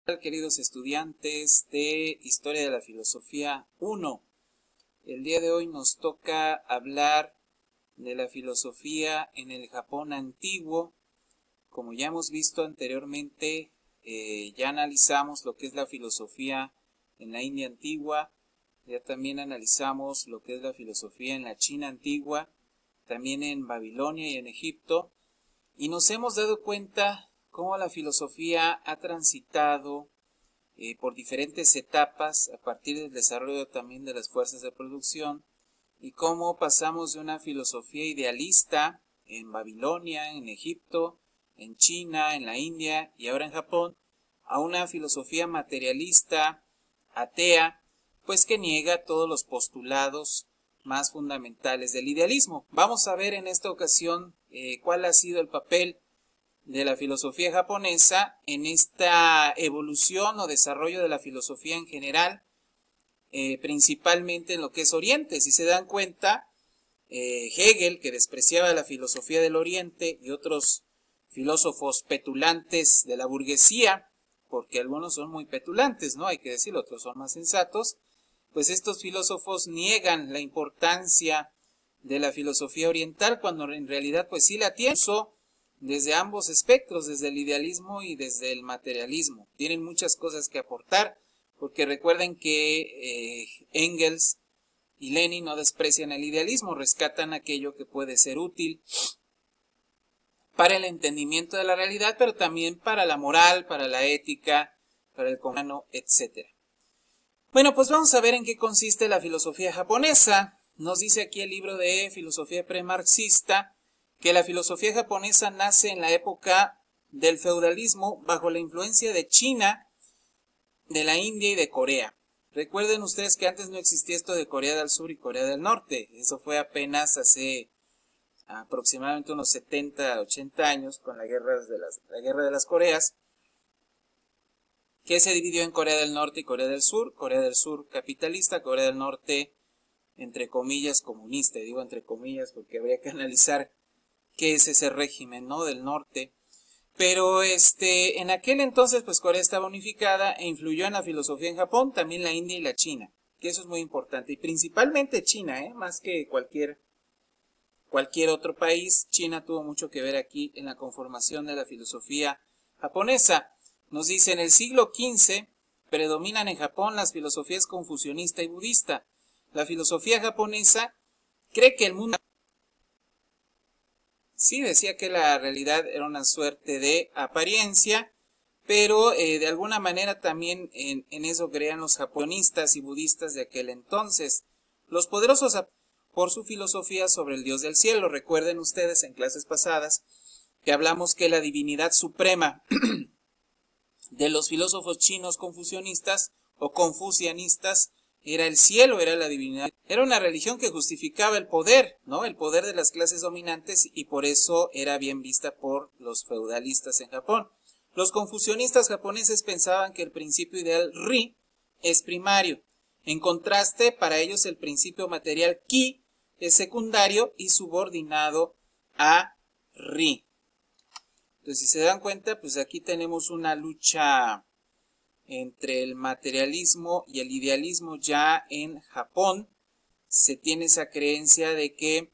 Queridos estudiantes de Historia de la Filosofía 1. El día de hoy nos toca hablar de la filosofía en el Japón antiguo. Como ya hemos visto anteriormente, ya analizamos lo que es la filosofía en la India antigua, ya también analizamos lo que es la filosofía en la China antigua, también en Babilonia y en Egipto, y nos hemos dado cuenta cómo la filosofía ha transitado por diferentes etapas a partir del desarrollo también de las fuerzas de producción, y cómo pasamos de una filosofía idealista en Babilonia, en Egipto, en China, en la India y ahora en Japón, a una filosofía materialista, atea, pues que niega todos los postulados más fundamentales del idealismo. Vamos a ver en esta ocasión cuál ha sido el papel de la filosofía japonesa en esta evolución o desarrollo de la filosofía en general, principalmente en lo que es Oriente. Si se dan cuenta, Hegel, que despreciaba la filosofía del Oriente, y otros filósofos petulantes de la burguesía, porque algunos son muy petulantes, ¿no? Hay que decirlo, otros son más sensatos, pues estos filósofos niegan la importancia de la filosofía oriental, cuando en realidad pues sí la tienen desde ambos espectros, desde el idealismo y desde el materialismo. Tienen muchas cosas que aportar, porque recuerden que Engels y Lenin no desprecian el idealismo, rescatan aquello que puede ser útil para el entendimiento de la realidad, pero también para la moral, para la ética, para el humano, etc. Bueno, pues vamos a ver en qué consiste la filosofía japonesa. Nos dice aquí el libro de Filosofía Premarxista que la filosofía japonesa nace en la época del feudalismo bajo la influencia de China, de la India y de Corea. Recuerden ustedes que antes no existía esto de Corea del Sur y Corea del Norte. Eso fue apenas hace aproximadamente unos 70, 80 años con la guerra de las Coreas, que se dividió en Corea del Norte y Corea del Sur capitalista, Corea del Norte entre comillas comunista. Y digo entre comillas porque habría que analizar qué es ese régimen, ¿no?, del norte. Pero en aquel entonces pues Corea estaba unificada e influyó en la filosofía en Japón, también la India y la China, que eso es muy importante, y principalmente China, más que cualquier otro país. China tuvo mucho que ver aquí en la conformación de la filosofía japonesa. Nos dice, en el siglo XV predominan en Japón las filosofías confucianista y budista. La filosofía japonesa cree que el mundo... Sí, decía que la realidad era una suerte de apariencia, pero de alguna manera también en eso creían los japonistas y budistas de aquel entonces. Los poderosos por su filosofía sobre el Dios del cielo. Recuerden ustedes en clases pasadas que hablamos que la divinidad suprema de los filósofos chinos confucianistas o confucianistas era el cielo, era la divinidad. Era una religión que justificaba el poder, ¿no?, el poder de las clases dominantes, y por eso era bien vista por los feudalistas en Japón. Los confucianistas japoneses pensaban que el principio ideal Ri es primario. En contraste, para ellos el principio material Ki es secundario y subordinado a Ri. Entonces, si se dan cuenta, pues aquí tenemos una lucha entre el materialismo y el idealismo. Ya en Japón se tiene esa creencia de que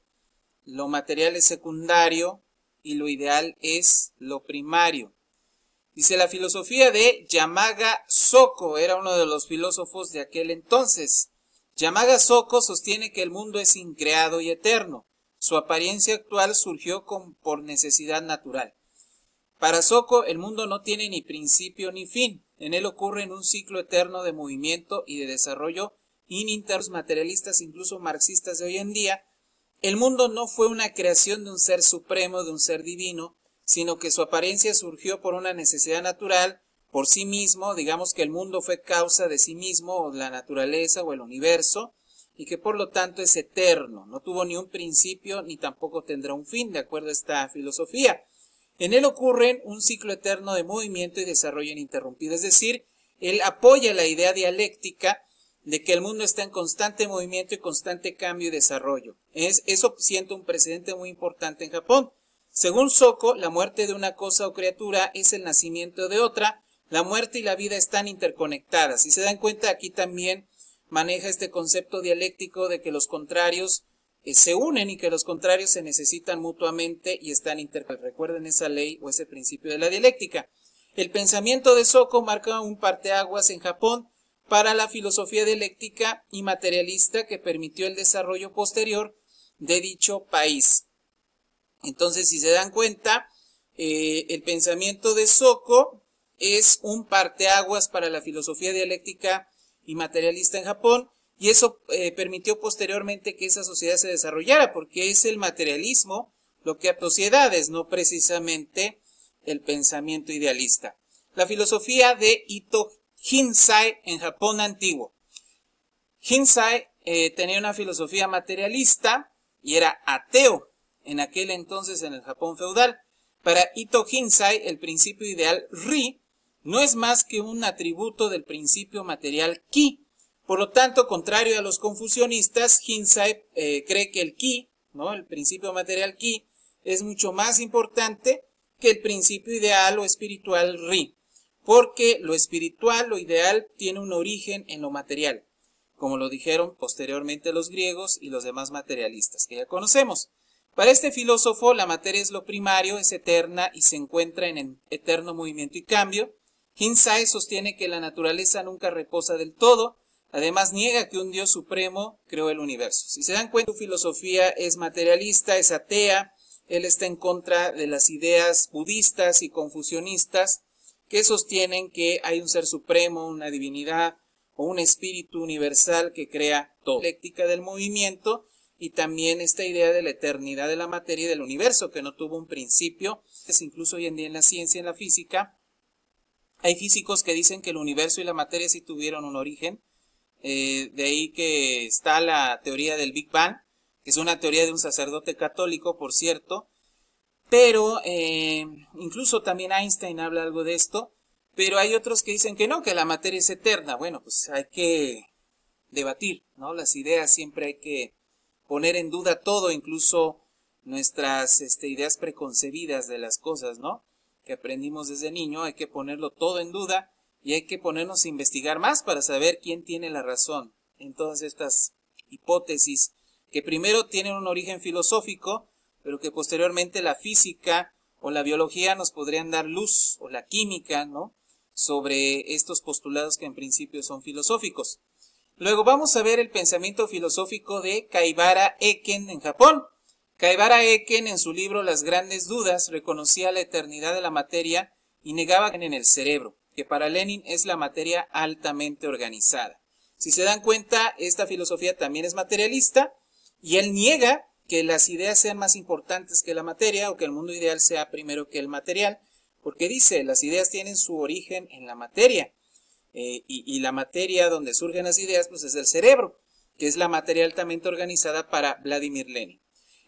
lo material es secundario y lo ideal es lo primario. Dice, la filosofía de Yamaga Soko era uno de los filósofos de aquel entonces. Yamaga Soko sostiene que el mundo es increado y eterno. Su apariencia actual surgió por necesidad natural. Para Soko, el mundo no tiene ni principio ni fin. En él ocurre en un ciclo eterno de movimiento y de desarrollo ininterrumpidos. Materialistas, incluso marxistas de hoy en día, el mundo no fue una creación de un ser supremo, de un ser divino, sino que su apariencia surgió por una necesidad natural, por sí mismo. Digamos que el mundo fue causa de sí mismo, o la naturaleza, o el universo, y que por lo tanto es eterno. No tuvo ni un principio, ni tampoco tendrá un fin, de acuerdo a esta filosofía. En él ocurre un ciclo eterno de movimiento y desarrollo ininterrumpido. Es decir, él apoya la idea dialéctica de que el mundo está en constante movimiento y constante cambio y desarrollo. Eso sienta un precedente muy importante en Japón. Según Soko, la muerte de una cosa o criatura es el nacimiento de otra, la muerte y la vida están interconectadas. Si se dan cuenta, aquí también maneja este concepto dialéctico de que los contrarios se unen y que los contrarios se necesitan mutuamente y están interconectados. Recuerden esa ley o ese principio de la dialéctica. El pensamiento de Soko marca un parteaguas en Japón para la filosofía dialéctica y materialista que permitió el desarrollo posterior de dicho país. Entonces, si se dan cuenta, el pensamiento de Soko es un parteaguas para la filosofía dialéctica y materialista en Japón, y eso permitió posteriormente que esa sociedad se desarrollara, porque es el materialismo lo que a sociedades, no precisamente el pensamiento idealista. La filosofía de Ito Hinsai en Japón antiguo. Hinsai tenía una filosofía materialista y era ateo en aquel entonces en el Japón feudal. Para Ito Hinsai, el principio ideal Ri no es más que un atributo del principio material Ki. Por lo tanto, contrario a los confucionistas, Hinsai cree que el Ki, ¿no?, el principio material Ki, es mucho más importante que el principio ideal o espiritual Ri, porque lo espiritual, lo ideal, tiene un origen en lo material, como lo dijeron posteriormente los griegos y los demás materialistas que ya conocemos. Para este filósofo, la materia es lo primario, es eterna y se encuentra en eterno movimiento y cambio. Hinsai sostiene que la naturaleza nunca reposa del todo. Además, niega que un Dios supremo creó el universo. Si se dan cuenta, su filosofía es materialista, es atea. Él está en contra de las ideas budistas y confucionistas que sostienen que hay un ser supremo, una divinidad o un espíritu universal que crea todo. La dialéctica del movimiento y también esta idea de la eternidad de la materia y del universo que no tuvo un principio. Incluso hoy en día en la ciencia, en la física, hay físicos que dicen que el universo y la materia sí tuvieron un origen. De ahí que está la teoría del Big Bang, que es una teoría de un sacerdote católico, por cierto, pero incluso también Einstein habla algo de esto, pero hay otros que dicen que no, que la materia es eterna. Bueno, pues hay que debatir, ¿no? Las ideas siempre hay que poner en duda todo, incluso nuestras ideas preconcebidas de las cosas, ¿no?, que aprendimos desde niño, hay que ponerlo todo en duda. Y hay que ponernos a investigar más para saber quién tiene la razón en todas estas hipótesis que primero tienen un origen filosófico, pero que posteriormente la física o la biología nos podrían dar luz, o la química, ¿no?, sobre estos postulados que en principio son filosóficos. Luego vamos a ver el pensamiento filosófico de Kaibara Eken en Japón. Kaibara Eken, en su libro Las Grandes Dudas, reconocía la eternidad de la materia y negaba en el cerebro, que para Lenin es la materia altamente organizada. Si se dan cuenta, esta filosofía también es materialista y él niega que las ideas sean más importantes que la materia o que el mundo ideal sea primero que el material, porque dice, las ideas tienen su origen en la materia y la materia donde surgen las ideas pues es el cerebro, que es la materia altamente organizada para Vladimir Lenin.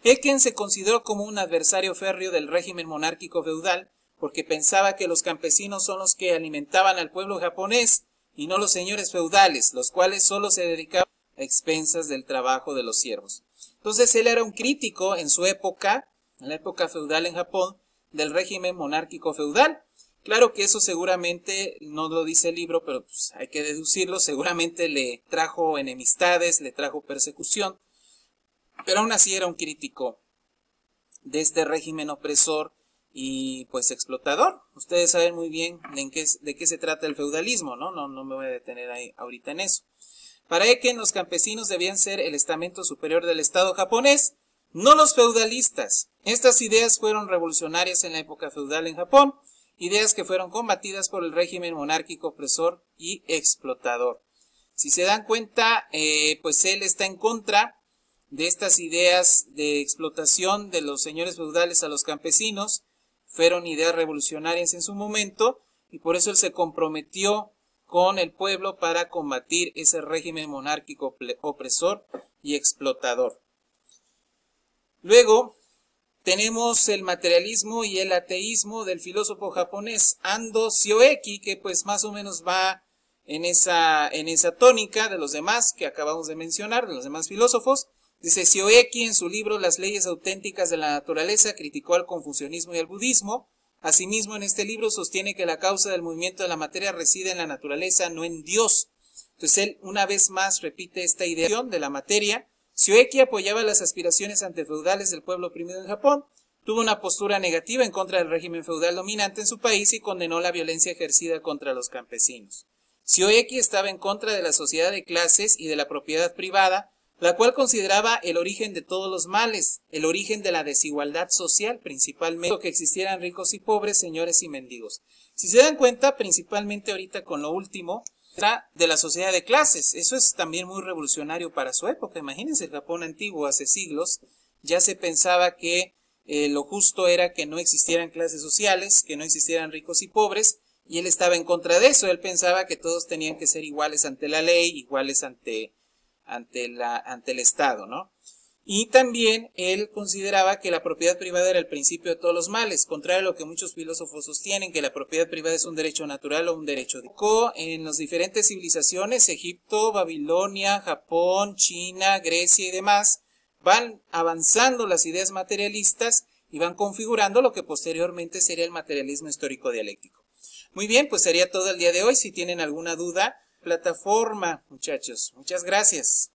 Eken se consideró como un adversario férreo del régimen monárquico feudal, porque pensaba que los campesinos son los que alimentaban al pueblo japonés y no los señores feudales, los cuales solo se dedicaban a expensas del trabajo de los siervos. Entonces él era un crítico en su época, en la época feudal en Japón, del régimen monárquico feudal. Claro que eso seguramente no lo dice el libro, pero pues hay que deducirlo, seguramente le trajo enemistades, le trajo persecución, pero aún así era un crítico de este régimen opresor y pues explotador. Ustedes saben muy bien de qué se trata el feudalismo, ¿no? No me voy a detener ahí ahorita en eso. Para Eken, los campesinos debían ser el estamento superior del Estado japonés, no los feudalistas. Estas ideas fueron revolucionarias en la época feudal en Japón, ideas que fueron combatidas por el régimen monárquico opresor y explotador. Si se dan cuenta, pues él está en contra de estas ideas de explotación de los señores feudales a los campesinos. Fueron ideas revolucionarias en su momento y por eso él se comprometió con el pueblo para combatir ese régimen monárquico opresor y explotador. Luego tenemos el materialismo y el ateísmo del filósofo japonés Ando Shioeki, que pues más o menos va en esa tónica de los demás que acabamos de mencionar, de los demás filósofos. Dice Shioeki en su libro Las leyes auténticas de la naturaleza criticó al confucianismo y al budismo. Asimismo, en este libro sostiene que la causa del movimiento de la materia reside en la naturaleza, no en Dios. Entonces él una vez más repite esta idea de la materia. Shioeki apoyaba las aspiraciones antefeudales del pueblo oprimido en Japón, tuvo una postura negativa en contra del régimen feudal dominante en su país y condenó la violencia ejercida contra los campesinos. Shioeki estaba en contra de la sociedad de clases y de la propiedad privada, la cual consideraba el origen de todos los males, el origen de la desigualdad social, principalmente que existieran ricos y pobres, señores y mendigos. Si se dan cuenta, principalmente ahorita con lo último, de la sociedad de clases. Eso es también muy revolucionario para su época. Imagínense, el Japón antiguo hace siglos ya se pensaba que lo justo era que no existieran clases sociales, que no existieran ricos y pobres, y él estaba en contra de eso. Él pensaba que todos tenían que ser iguales ante la ley, iguales ante el Estado, ¿no? Y también él consideraba que la propiedad privada era el principio de todos los males, contrario a lo que muchos filósofos sostienen, que la propiedad privada es un derecho natural o un derecho divino. En las diferentes civilizaciones, Egipto, Babilonia, Japón, China, Grecia y demás, van avanzando las ideas materialistas y van configurando lo que posteriormente sería el materialismo histórico dialéctico. Muy bien, pues sería todo el día de hoy. Si tienen alguna duda, plataforma, muchachos. Muchas gracias.